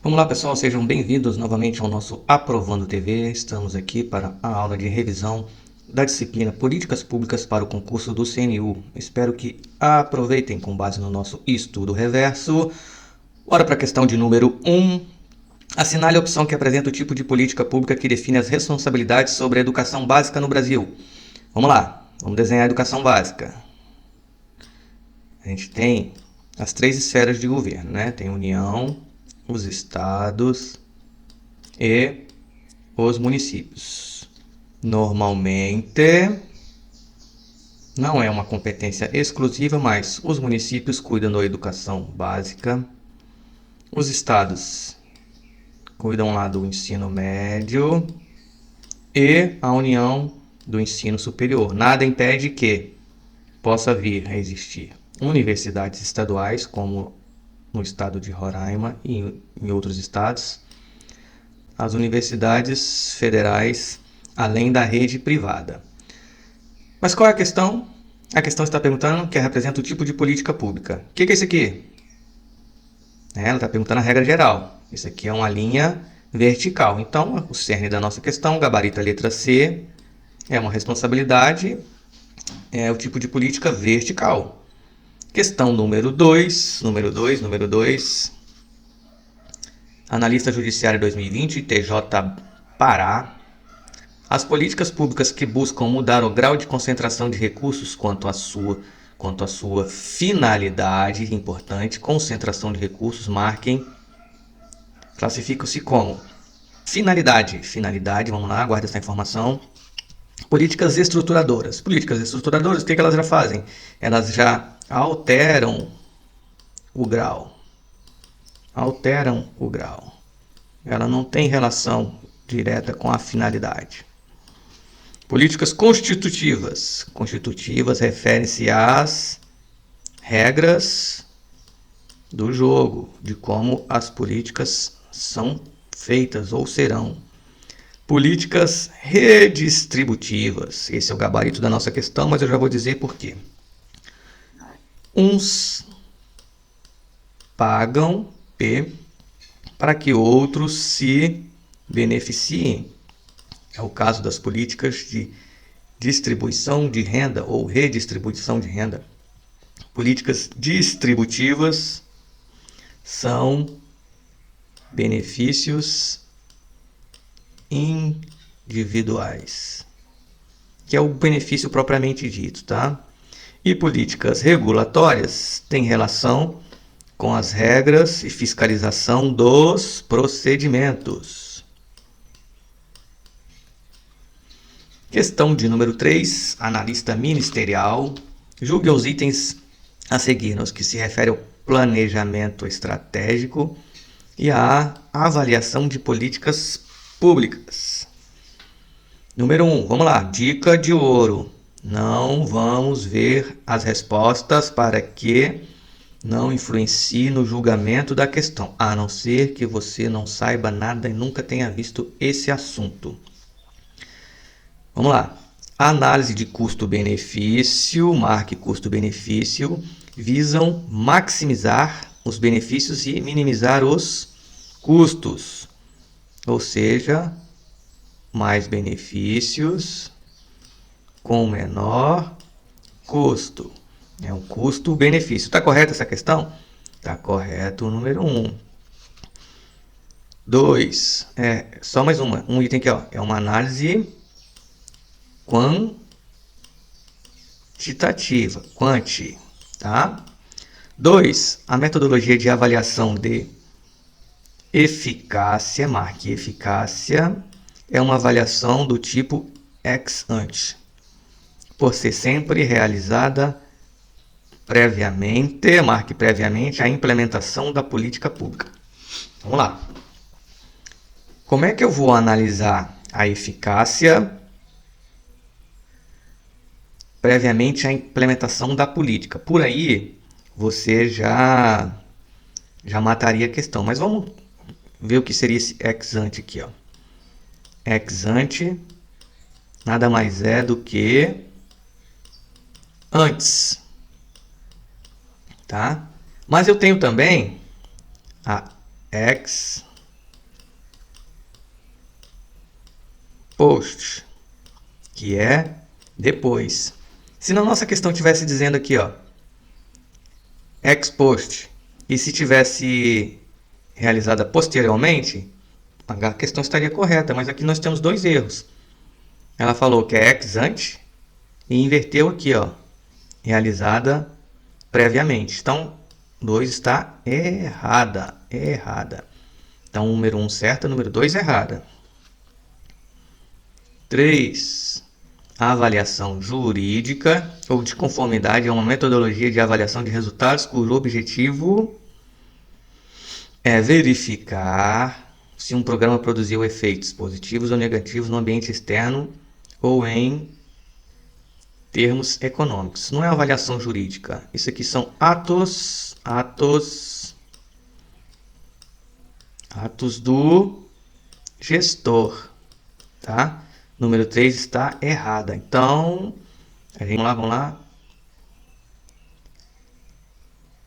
Vamos lá, pessoal, sejam bem-vindos novamente ao nosso Aprovando TV. Estamos aqui para a aula de revisão da disciplina Políticas Públicas para o concurso do CNU. Espero que aproveitem com base no nosso estudo reverso. Bora para a questão de número 1. Assinale a opção que apresenta o tipo de política pública que define as responsabilidades sobre a educação básica no Brasil. Vamos lá, vamos desenhar a educação básica. A gente tem as três esferas de governo, né? Tem a União, os estados e os municípios. Normalmente, não é uma competência exclusiva, mas os municípios cuidam da educação básica, os estados cuidam lá do ensino médio e a União do ensino superior. Nada impede que possa vir a existir universidades estaduais, como no estado de Roraima e em outros estados, as universidades federais, além da rede privada. Mas qual é a questão? A questão está perguntando que representa o tipo de política pública. O que é isso aqui? Ela está perguntando a regra geral. Isso aqui é uma linha vertical. Então, o cerne da nossa questão, gabarito a letra C, é uma responsabilidade, é o tipo de política vertical. Questão número 2, Analista Judiciário 2020, TJ Pará. As políticas públicas que buscam mudar o grau de concentração de recursos quanto à sua finalidade, importante, concentração de recursos, classificam-se como finalidade, vamos lá, guarda essa informação. Políticas estruturadoras. Políticas estruturadoras, o que elas já fazem? Elas já alteram o grau. Ela não tem relação direta com a finalidade. Políticas constitutivas. Constitutivas referem-se às regras do jogo, de como as políticas são feitas ou serão. Políticas redistributivas. Esse é o gabarito da nossa questão, mas eu já vou dizer por quê. Uns pagam P para que outros se beneficiem. É o caso das políticas de distribuição de renda ou redistribuição de renda. Políticas distributivas são benefícios individuais, que é o benefício propriamente dito, tá? E políticas regulatórias têm relação com as regras e fiscalização dos procedimentos. Questão de número 3, analista ministerial. Julgue os itens a seguir, nos que se refere ao planejamento estratégico e à avaliação de políticas públicas. Número 1, vamos lá, dica de ouro. Não vamos ver as respostas para que não influencie no julgamento da questão, a não ser que você não saiba nada e nunca tenha visto esse assunto. Vamos lá. Análise de custo-benefício, marque custo-benefício, visam maximizar os benefícios e minimizar os custos. Ou seja, mais benefícios com menor custo. É um custo-benefício. Está correta essa questão? Está correto o número 1. 2. Só mais um item aqui, ó. É uma análise quantitativa. Tá? 2. A metodologia de avaliação de eficácia, marque eficácia, é uma avaliação do tipo ex ante, por ser sempre realizada previamente, marque previamente a implementação da política pública. Vamos lá. Como é que eu vou analisar a eficácia previamente à implementação da política? Por aí você já mataria a questão, mas vamos ver o que seria esse ex ante aqui, ó. Ex ante nada mais é do que antes, tá? Mas eu tenho também a ex post, que é depois. Se na nossa questão tivesse dizendo aqui, ó, ex post, e se tivesse realizada posteriormente, a questão estaria correta, mas aqui nós temos dois erros. Ela falou que é ex ante e inverteu aqui, ó, realizada previamente. Então, 2 está errada. Então, número 1 certa, número 2 errada. 3. A avaliação jurídica ou de conformidade é uma metodologia de avaliação de resultados cujo objetivo é verificar se um programa produziu efeitos positivos ou negativos no ambiente externo ou em termos econômicos. Não é avaliação jurídica. Isso aqui são atos do gestor, tá? Número 3 está errada. Então, vamos lá.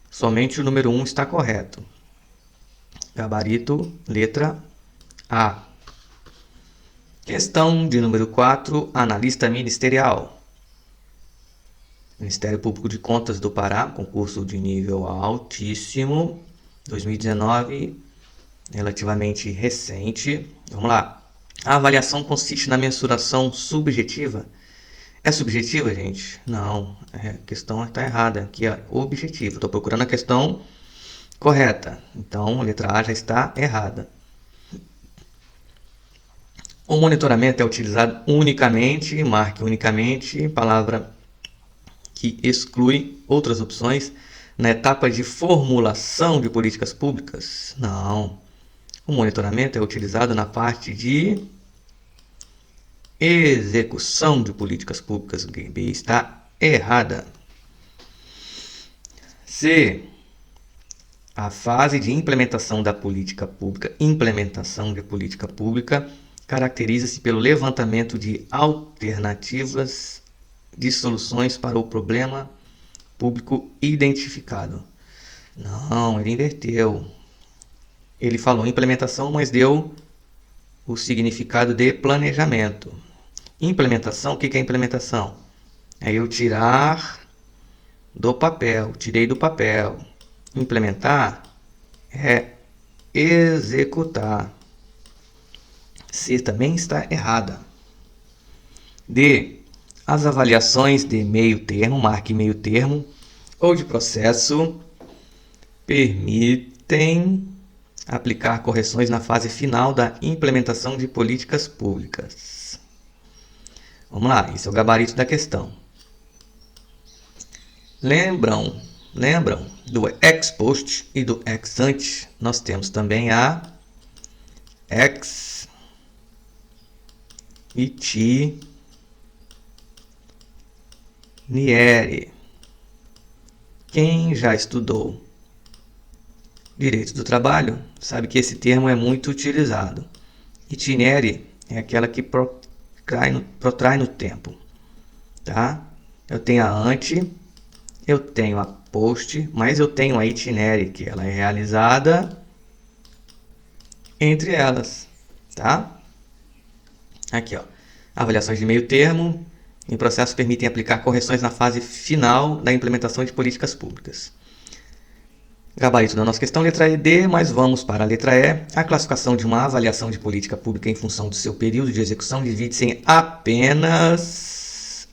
Somente o número 1 está correto. Gabarito, letra A. Questão de número 4, analista ministerial. Ministério Público de Contas do Pará, concurso de nível altíssimo, 2019, relativamente recente. Vamos lá. A avaliação consiste na mensuração subjetiva. É subjetiva, gente? Não, a questão está errada. Aqui é objetiva. Estou procurando a questão correta. Então, a letra A já está errada. O monitoramento é utilizado unicamente, marque unicamente, palavra que exclui outras opções, na etapa de formulação de políticas públicas? Não. O monitoramento é utilizado na parte de execução de políticas públicas. B está errada. C. A fase de implementação da política pública, caracteriza-se pelo levantamento de alternativas de soluções para o problema público identificado. Não, ele inverteu. Ele falou implementação, mas deu o significado de planejamento. Implementação, o que é implementação? É eu tirar do papel, tirei do papel. Implementar é executar. C também está errada. D. As avaliações de meio termo, marque meio termo, ou de processo, permitem aplicar correções na fase final da implementação de políticas públicas. Vamos lá, esse é o gabarito da questão. Lembram do ex post e do ex ante? Nós temos também a ex itinério. Quem já estudou Direito do Trabalho sabe que esse termo é muito utilizado. Itinério é aquela que protrai no tempo, tá? Eu tenho a ante, eu tenho a post, mas eu tenho a itinério, que ela é realizada entre elas, tá? Aqui, ó. Avaliações de meio termo em processo permitem aplicar correções na fase final da implementação de políticas públicas. Gabarito da nossa questão, letra E, D, mas vamos para a letra E. A classificação de uma avaliação de política pública em função do seu período de execução divide-se em apenas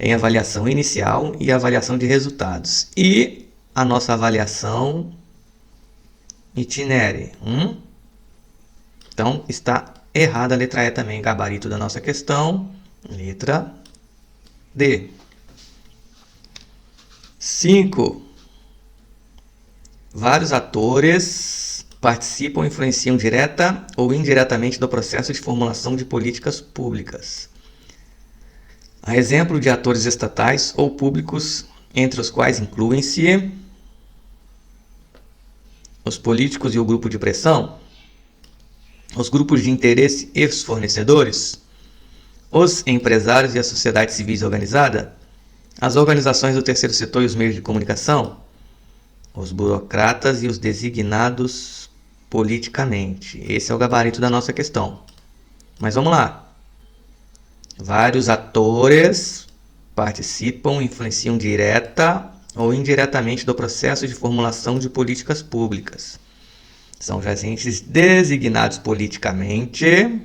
em avaliação inicial e avaliação de resultados. E a nossa avaliação itinério. Então, está errada a letra E também. Gabarito da nossa questão, letra D. 5. Vários atores participam ou influenciam direta ou indiretamente do processo de formulação de políticas públicas. A exemplo de atores estatais ou públicos, entre os quais incluem-se os políticos e o grupo de pressão, os grupos de interesse e os fornecedores, os empresários e a sociedade civil organizada, as organizações do terceiro setor e os meios de comunicação, os burocratas e os designados politicamente. Esse é o gabarito da nossa questão. Mas vamos lá. Vários atores participam, influenciam direta ou indiretamente do processo de formulação de políticas públicas. São os agentes designados politicamente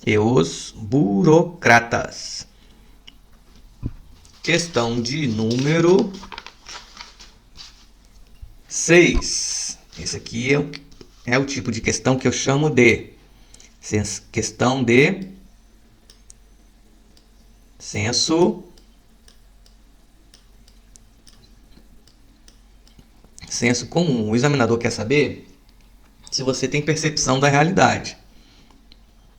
e os burocratas. Questão de número 6. Esse aqui é o tipo de questão que eu chamo de questão de senso comum. O examinador quer saber se você tem percepção da realidade.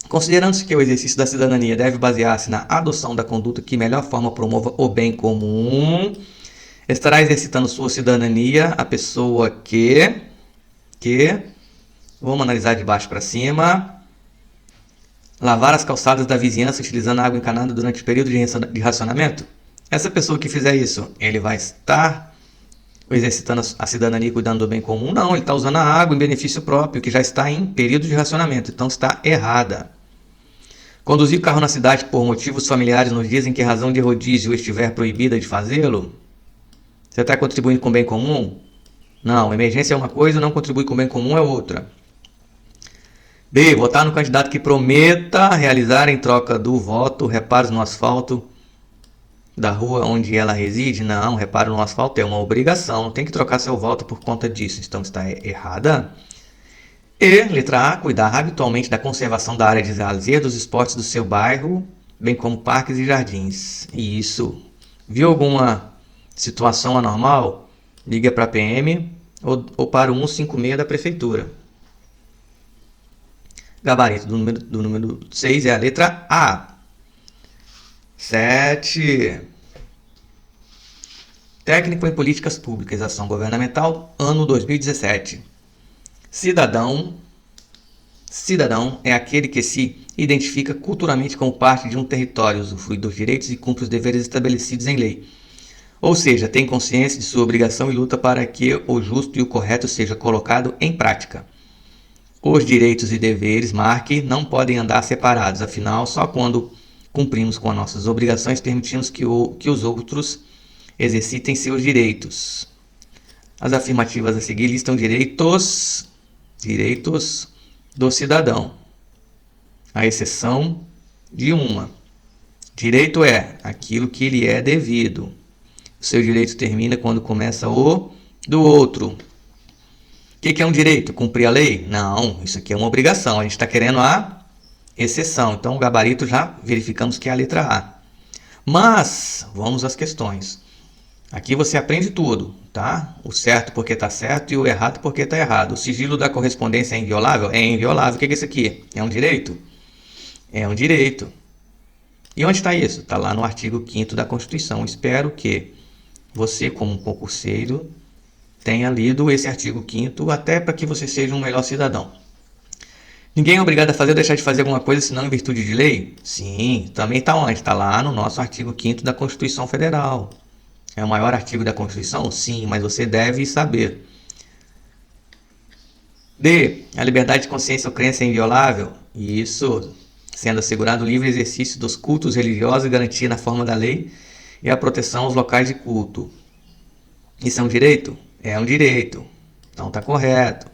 Considerando-se que o exercício da cidadania deve basear-se na adoção da conduta que melhor forma promova o bem comum, estará exercitando sua cidadania a pessoa que vamos analisar de baixo para cima, lavar as calçadas da vizinhança utilizando água encanada durante o período de racionamento. Essa pessoa que fizer isso, ele vai estar exercitando a cidadania e cuidando do bem comum? Não, ele está usando a água em benefício próprio, que já está em período de racionamento, então está errada. Conduzir o carro na cidade por motivos familiares nos dias em que a razão de rodízio estiver proibida de fazê-lo? Você está contribuindo com o bem comum? Não, emergência é uma coisa, não contribui com o bem comum é outra. B. Votar no candidato que prometa realizar em troca do voto reparos no asfalto da rua onde ela reside? Não, reparo no asfalto é uma obrigação, não tem que trocar seu voto por conta disso, então está errada. E, letra A, cuidar habitualmente da conservação da área de lazer dos esportes do seu bairro, bem como parques e jardins. Isso. Viu alguma situação anormal? Liga para a PM ou para o 156 da prefeitura. Gabarito do número 6 é a letra A. 7. Técnico em Políticas Públicas, Ação Governamental, ano 2017. Cidadão é aquele que se identifica culturalmente como parte de um território, usufrui dos direitos e cumpre os deveres estabelecidos em lei. Ou seja, tem consciência de sua obrigação e luta para que o justo e o correto seja colocado em prática. Os direitos e deveres, marque, não podem andar separados, afinal, só quando cumprimos com as nossas obrigações permitimos que os outros exercitem seus direitos. As afirmativas a seguir listam direitos do cidadão, à exceção de uma. Direito é aquilo que lhe é devido. O seu direito termina quando começa o do outro. O que é um direito? Cumprir a lei? Não, isso aqui é uma obrigação. A gente está querendo a exceção. Então, o gabarito já verificamos que é a letra A. Mas, vamos às questões. Aqui você aprende tudo, tá? O certo porque está certo e o errado porque está errado. O sigilo da correspondência é inviolável? É inviolável. O que é isso aqui? É um direito? É um direito. E onde está isso? Está lá no artigo 5º da Constituição. Espero que você, como um concurseiro, tenha lido esse artigo 5º até para que você seja um melhor cidadão. Ninguém é obrigado a fazer ou deixar de fazer alguma coisa senão em virtude de lei? Sim, também está onde? Está lá no nosso artigo 5º da Constituição Federal. É o maior artigo da Constituição? Sim, mas você deve saber. D. A liberdade de consciência ou crença é inviolável? Isso, sendo assegurado o livre exercício dos cultos religiosos e garantia na forma da lei e a proteção aos locais de culto. Isso é um direito? É um direito. Então está correto.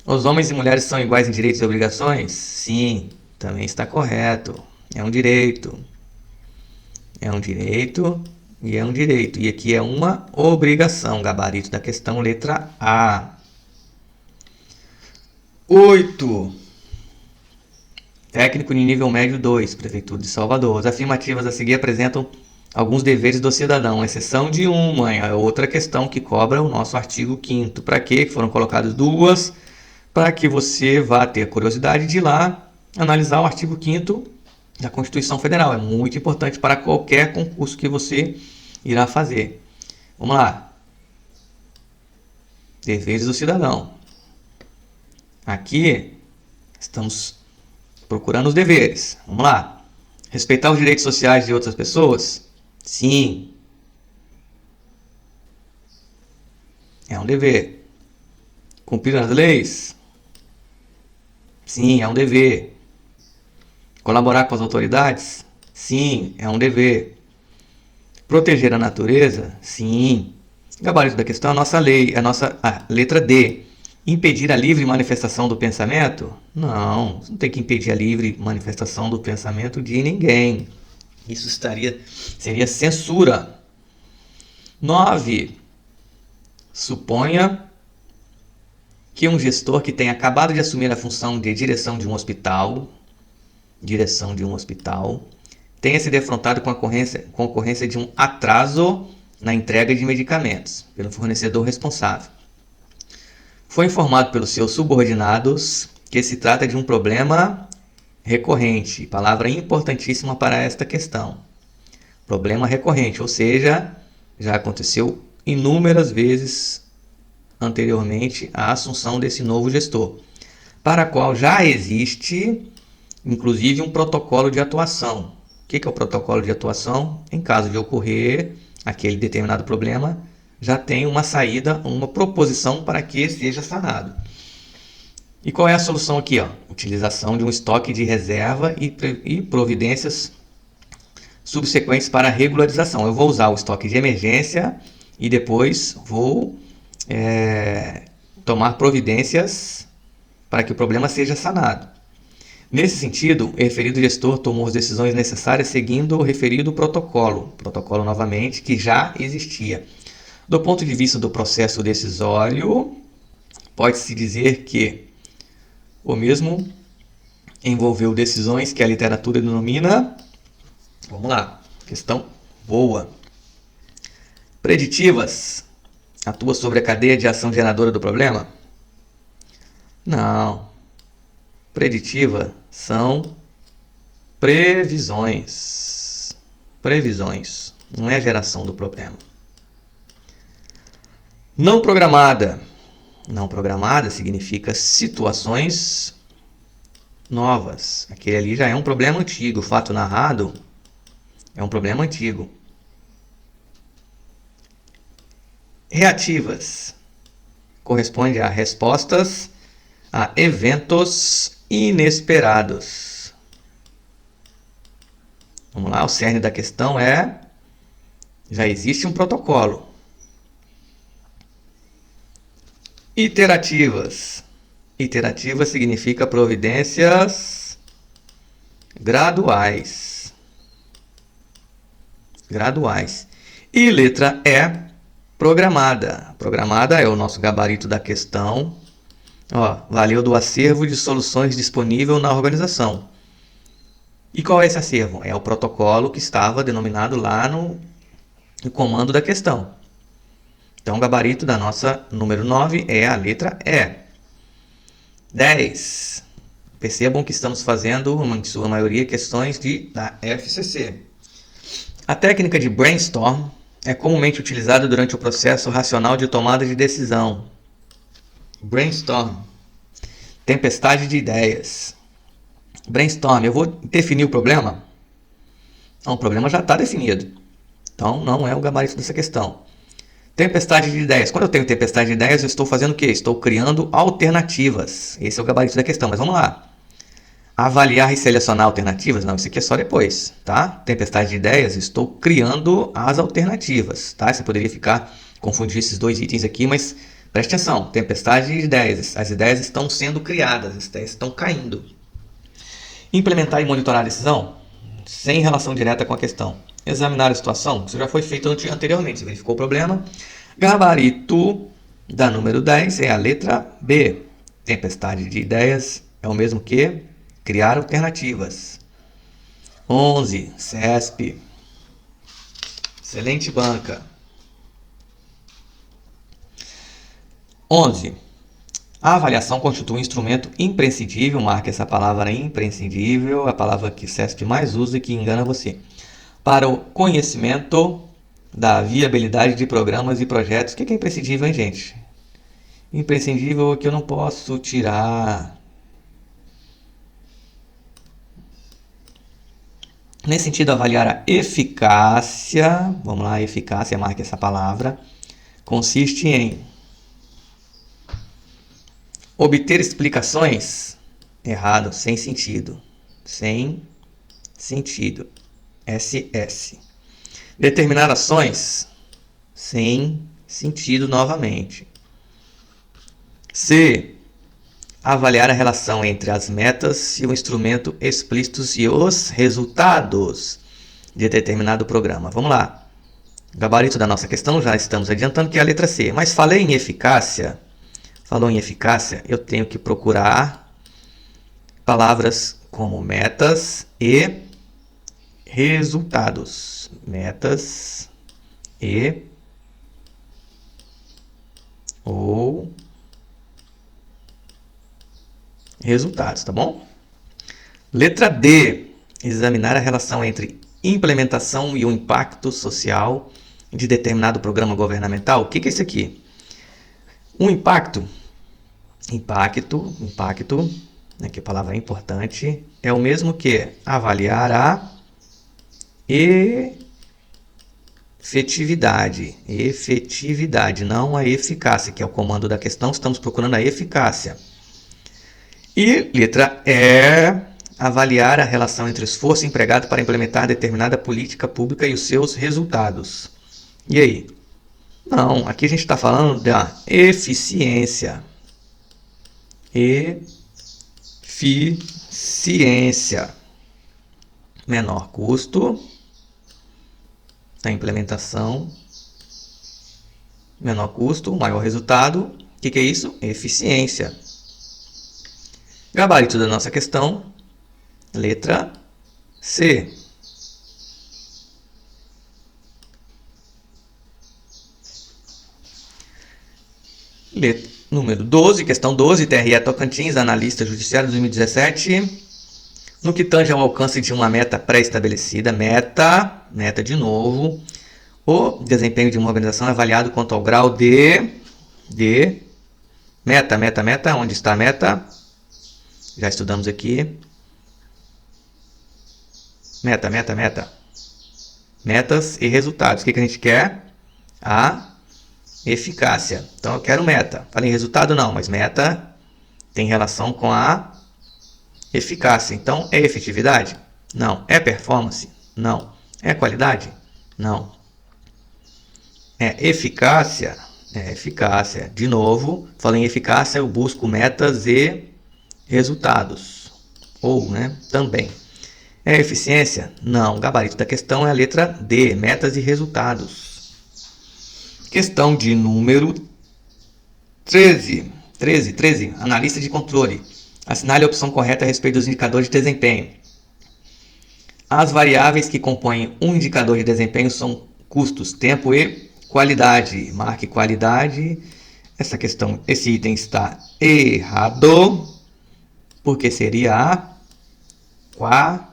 Os homens e mulheres são iguais em direitos e obrigações? Sim, também está correto. É um direito. É um direito e é um direito. E aqui é uma obrigação. Gabarito da questão, letra A. 8. Técnico de nível médio 2, Prefeitura de Salvador. As afirmativas a seguir apresentam alguns deveres do cidadão, exceção de uma. É outra questão que cobra o nosso artigo 5º. Para quê? Foram colocadas duas, para que você vá ter curiosidade de ir lá analisar o artigo 5º da Constituição Federal. É muito importante para qualquer concurso que você irá fazer. Vamos lá. Deveres do cidadão. Aqui estamos procurando os deveres. Vamos lá. Respeitar os direitos sociais de outras pessoas? Sim. É um dever. Cumprir as leis? Sim, é um dever. Colaborar com as autoridades? Sim, é um dever. Proteger a natureza? Sim. Gabarito da questão é a nossa lei, a nossa letra D. Impedir a livre manifestação do pensamento? Não, você não tem que impedir a livre manifestação do pensamento de ninguém. Isso seria censura. 9. Suponha que um gestor que tenha acabado de assumir a função de direção de um hospital, tenha se defrontado com a ocorrência de um atraso na entrega de medicamentos pelo fornecedor responsável. Foi informado pelos seus subordinados que se trata de um problema recorrente, palavra importantíssima para esta questão. Problema recorrente, ou seja, já aconteceu inúmeras vezes anteriormente a assunção desse novo gestor, para a qual já existe, inclusive, um protocolo de atuação. O que é o protocolo de atuação? Em caso de ocorrer aquele determinado problema, já tem uma saída, uma proposição para que seja sanado. E qual é a solução aqui? Utilização de um estoque de reserva e providências subsequentes para a regularização. Eu vou usar o estoque de emergência e depois vou tomar providências para que o problema seja sanado. Nesse sentido, o referido gestor tomou as decisões necessárias seguindo o referido protocolo novamente, que já existia. Do ponto de vista do processo decisório, pode-se dizer que o mesmo envolveu decisões que a literatura denomina, vamos lá, questão boa, preditivas. Atua sobre a cadeia de ação geradora do problema? Não. Preditiva são previsões. Previsões, não é a geração do problema. Não programada. Não programada significa situações novas. Aquele ali já é um problema antigo. O fato narrado é um problema antigo. Reativas corresponde a respostas a eventos inesperados. Vamos lá, o cerne da questão é: já existe um protocolo. Iterativas. Iterativa significa providências graduais. Graduais. E letra E, programada. Programada é o nosso gabarito da questão. Valeu do acervo de soluções disponível na organização. E qual é esse acervo? É o protocolo que estava denominado lá no comando da questão. Então, o gabarito da nossa número 9 é a letra E. 10. Percebam que estamos fazendo, em sua maioria, questões da FCC. A técnica de brainstorm é comumente utilizada durante o processo racional de tomada de decisão. Brainstorm. Tempestade de ideias. Brainstorm. Eu vou definir o problema? Não, o problema já está definido. Então, não é o gabarito dessa questão. Tempestade de ideias. Quando eu tenho tempestade de ideias, eu estou fazendo o quê? Estou criando alternativas. Esse é o gabarito da questão, mas vamos lá. Avaliar e selecionar alternativas? Não, isso aqui é só depois, tá? Tempestade de ideias, estou criando as alternativas, tá? Você poderia confundir esses dois itens aqui, mas preste atenção. Tempestade de ideias. As ideias estão sendo criadas, as ideias estão caindo. Implementar e monitorar a decisão? Sem relação direta com a questão. Examinar a situação? Isso já foi feito anteriormente, você verificou o problema. Gabarito da número 10 é a letra B. Tempestade de ideias é o mesmo que criar alternativas. 11. CESP. Excelente banca. 11. A avaliação constitui um instrumento imprescindível, marque essa palavra imprescindível, a palavra que CESP mais usa e que engana você, para o conhecimento da viabilidade de programas e projetos. O que é imprescindível, hein, gente? Imprescindível é que eu não posso tirar. Nesse sentido, avaliar a eficácia, vamos lá, eficácia, marque essa palavra, consiste em obter explicações Errado, sem sentido. Sem sentido. SS. Determinar ações sem sentido novamente. C. Avaliar a relação entre as metas e o instrumento explícitos e os resultados de determinado programa. Vamos lá. O gabarito da nossa questão já estamos adiantando, que é a letra C. Mas falei em eficácia. Falou em eficácia, eu tenho que procurar palavras como metas e resultados. Metas e ou resultados, tá bom? Letra D. Examinar a relação entre implementação e o impacto social de determinado programa governamental. O que é isso aqui? Um impacto, né, que a palavra é importante, é o mesmo que avaliar a efetividade, não a eficácia, que é o comando da questão, estamos procurando a eficácia. E letra E, avaliar a relação entre o esforço empregado para implementar determinada política pública e os seus resultados. E aí? Não, aqui a gente está falando da eficiência. Eficiência. Menor custo da implementação. Menor custo, maior resultado. O que é isso? Eficiência. Gabarito da nossa questão, letra C. Número 12, questão 12, TRE Tocantins, analista judiciário 2017. No que tange ao alcance de uma meta pré-estabelecida, meta de novo, o desempenho de uma organização é avaliado quanto ao grau de meta, onde está a meta? Já estudamos aqui. Meta. Metas e resultados. O que a gente quer? A eficácia. Então eu quero meta. Falei em resultado não, mas meta tem relação com a eficácia. Então é efetividade? Não. É performance? Não. É qualidade? Não. É eficácia? É eficácia. De novo, falei em eficácia, eu busco metas e resultados. Ou, né, também. É eficiência? Não. O gabarito da questão é a letra D, metas e resultados. Questão de número 13, analista de controle. Assinale a opção correta a respeito dos indicadores de desempenho. As variáveis que compõem um indicador de desempenho são custos, tempo e qualidade. Marque qualidade. Esse item está errado, porque seria a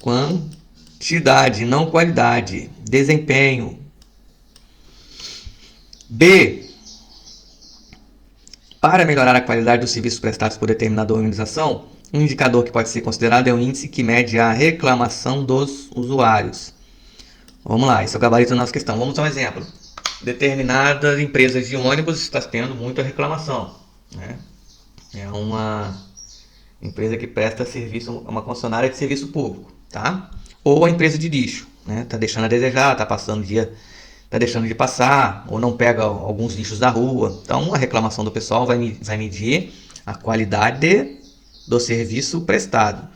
quantidade, não qualidade. Desempenho. B. Para melhorar a qualidade dos serviços prestados por determinada organização, um indicador que pode ser considerado é o índice que mede a reclamação dos usuários. Vamos lá, esse é o gabarito da nossa questão. Vamos dar um exemplo. Determinadas empresas de ônibus estão tendo muita reclamação, né? É uma empresa que presta serviço, uma concessionária de serviço público, tá? Ou a empresa de lixo, né? Tá deixando a desejar, tá deixando de passar, ou não pega alguns lixos da rua. Então a reclamação do pessoal vai medir a qualidade do serviço prestado.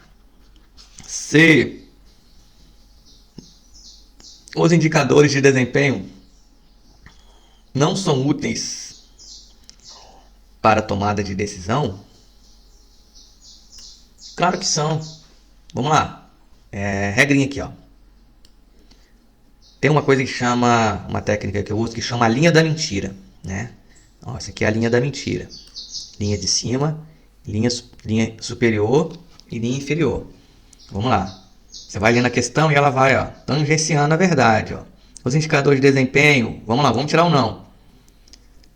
C. Os indicadores de desempenho não são úteis para a tomada de decisão? Claro que são. Vamos lá. Regrinha aqui, ó. Tem uma técnica que eu uso que chama a linha da mentira, né? Ó, essa aqui é a linha da mentira. Linha de cima, linha superior e linha inferior. Vamos lá. Você vai lendo a questão e ela vai, ó, tangenciando a verdade, ó. Os indicadores de desempenho, vamos lá, vamos tirar o não.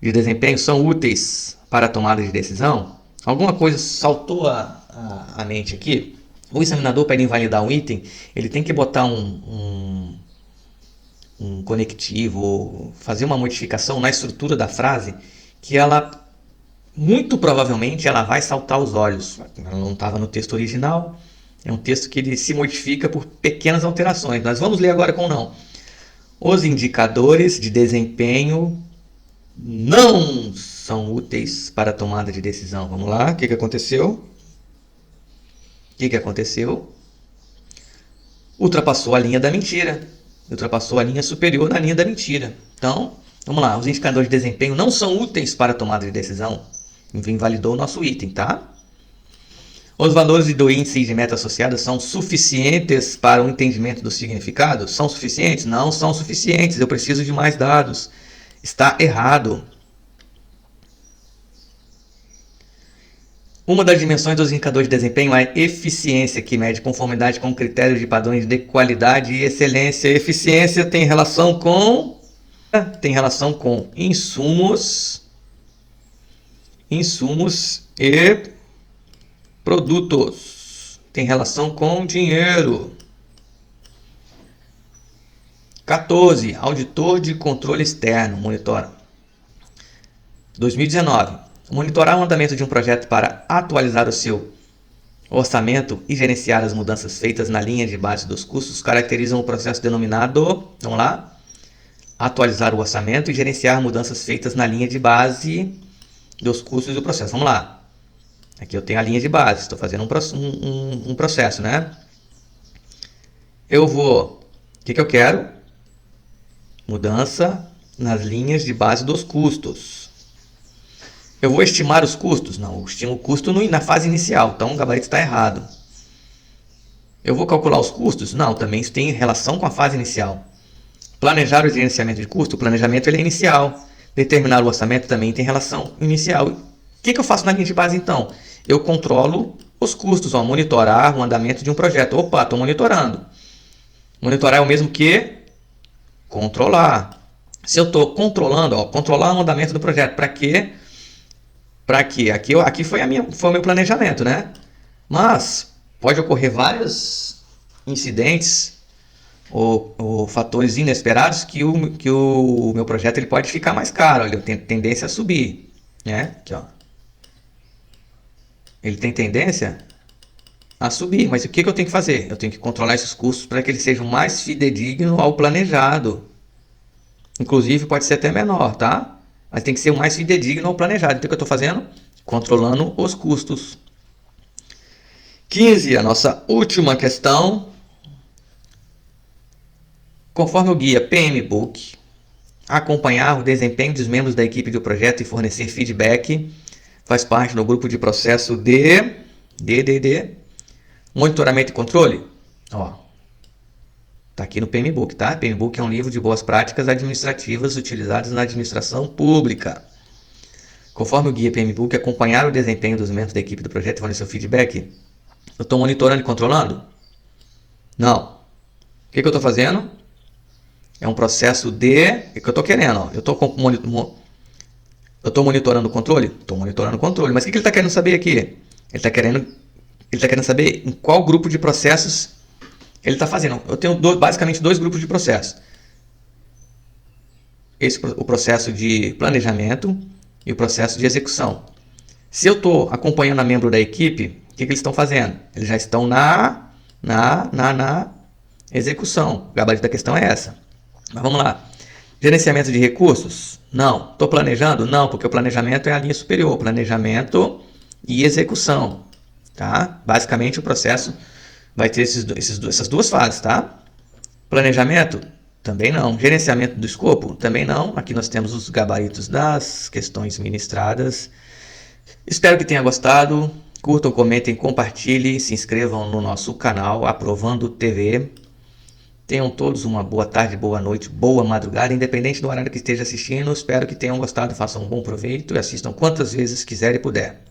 De desempenho são úteis para a tomada de decisão? Alguma coisa saltou a mente aqui? O examinador, para invalidar um item, ele tem que botar um conectivo, ou fazer uma modificação na estrutura da frase que ela muito provavelmente ela vai saltar aos olhos. Ela não estava no texto original. É um texto que ele se modifica por pequenas alterações. Nós vamos ler agora com não. Os indicadores de desempenho não são úteis para a tomada de decisão. Vamos lá, o que aconteceu? O que aconteceu? Ultrapassou a linha da mentira. Ultrapassou a linha superior da linha da mentira. Então, vamos lá. Os indicadores de desempenho não são úteis para a tomada de decisão. Invalidou o nosso item, tá? Os valores do índice de meta associada são suficientes para o entendimento do significado? São suficientes? Não são suficientes. Eu preciso de mais dados. Está errado. Uma das dimensões dos indicadores de desempenho é a eficiência, que mede conformidade com critérios de padrões de qualidade e excelência. Eficiência tem relação com insumos e produtos. Tem relação com dinheiro. 14. Auditor de controle externo. Monitora. 2019. Monitorar o andamento de um projeto para atualizar o seu orçamento e gerenciar as mudanças feitas na linha de base dos custos caracterizam o processo denominado, vamos lá, atualizar o orçamento e gerenciar mudanças feitas na linha de base dos custos do processo. Vamos lá. Aqui eu tenho a linha de base, estou fazendo um processo, né? Eu vou, o que eu quero? Mudança nas linhas de base dos custos. Eu vou estimar os custos? Não, eu estimo o custo na fase inicial, então o gabarito está errado. Eu vou calcular os custos? Não, também isso tem relação com a fase inicial. Planejar o gerenciamento de custo? O planejamento ele é inicial. Determinar o orçamento também tem relação inicial. O que eu faço na linha de base então? Eu controlo os custos, monitorar o andamento de um projeto. Opa, estou monitorando. Monitorar é o mesmo que controlar. Se eu estou controlando, controlar o andamento do projeto, para quê? Para quê? Aqui foi o meu planejamento, né? Mas pode ocorrer vários incidentes ou fatores inesperados que o meu projeto ele pode ficar mais caro. Ele tem tendência a subir, né? Aqui, ó. Ele tem tendência a subir, mas o que eu tenho que fazer? Eu tenho que controlar esses custos para que eles sejam mais fidedignos ao planejado. Inclusive pode ser até menor, tá? Mas tem que ser o mais fidedigno ao planejado. Então o que eu estou fazendo? Controlando os custos. 15, a nossa última questão. Conforme o guia PMBOK, acompanhar o desempenho dos membros da equipe do projeto e fornecer feedback faz parte do grupo de processo de monitoramento e controle. Ó, tá aqui no PMBOK, tá? PMBOK é um livro de boas práticas administrativas utilizadas na administração pública. Conforme o guia PMBOK, acompanhar o desempenho dos membros da equipe do projeto e fornecer feedback. Eu estou monitorando e controlando? Não. O que eu estou fazendo? É um processo de... O que eu estou querendo? Ó. Eu estou monitorando o controle? Estou monitorando o controle. Mas o que ele está querendo saber aqui? Ele está querendo saber em qual grupo de processos ele está fazendo. Eu tenho basicamente dois grupos de processos. O processo de planejamento e o processo de execução. Se eu estou acompanhando a membro da equipe, o que eles estão fazendo? Eles já estão na execução. O gabarito da questão é essa. Mas vamos lá. Gerenciamento de recursos? Não. Estou planejando? Não, porque o planejamento é a linha superior. Planejamento e execução. Tá? Basicamente o processo vai ter essas duas fases. Tá? Planejamento? Também não. Gerenciamento do escopo? Também não. Aqui nós temos os gabaritos das questões ministradas. Espero que tenha gostado. Curtam, comentem, compartilhem, se inscrevam no nosso canal Aprovando TV. Tenham todos uma boa tarde, boa noite, boa madrugada, independente do horário que esteja assistindo. Espero que tenham gostado, façam um bom proveito e assistam quantas vezes quiser e puder.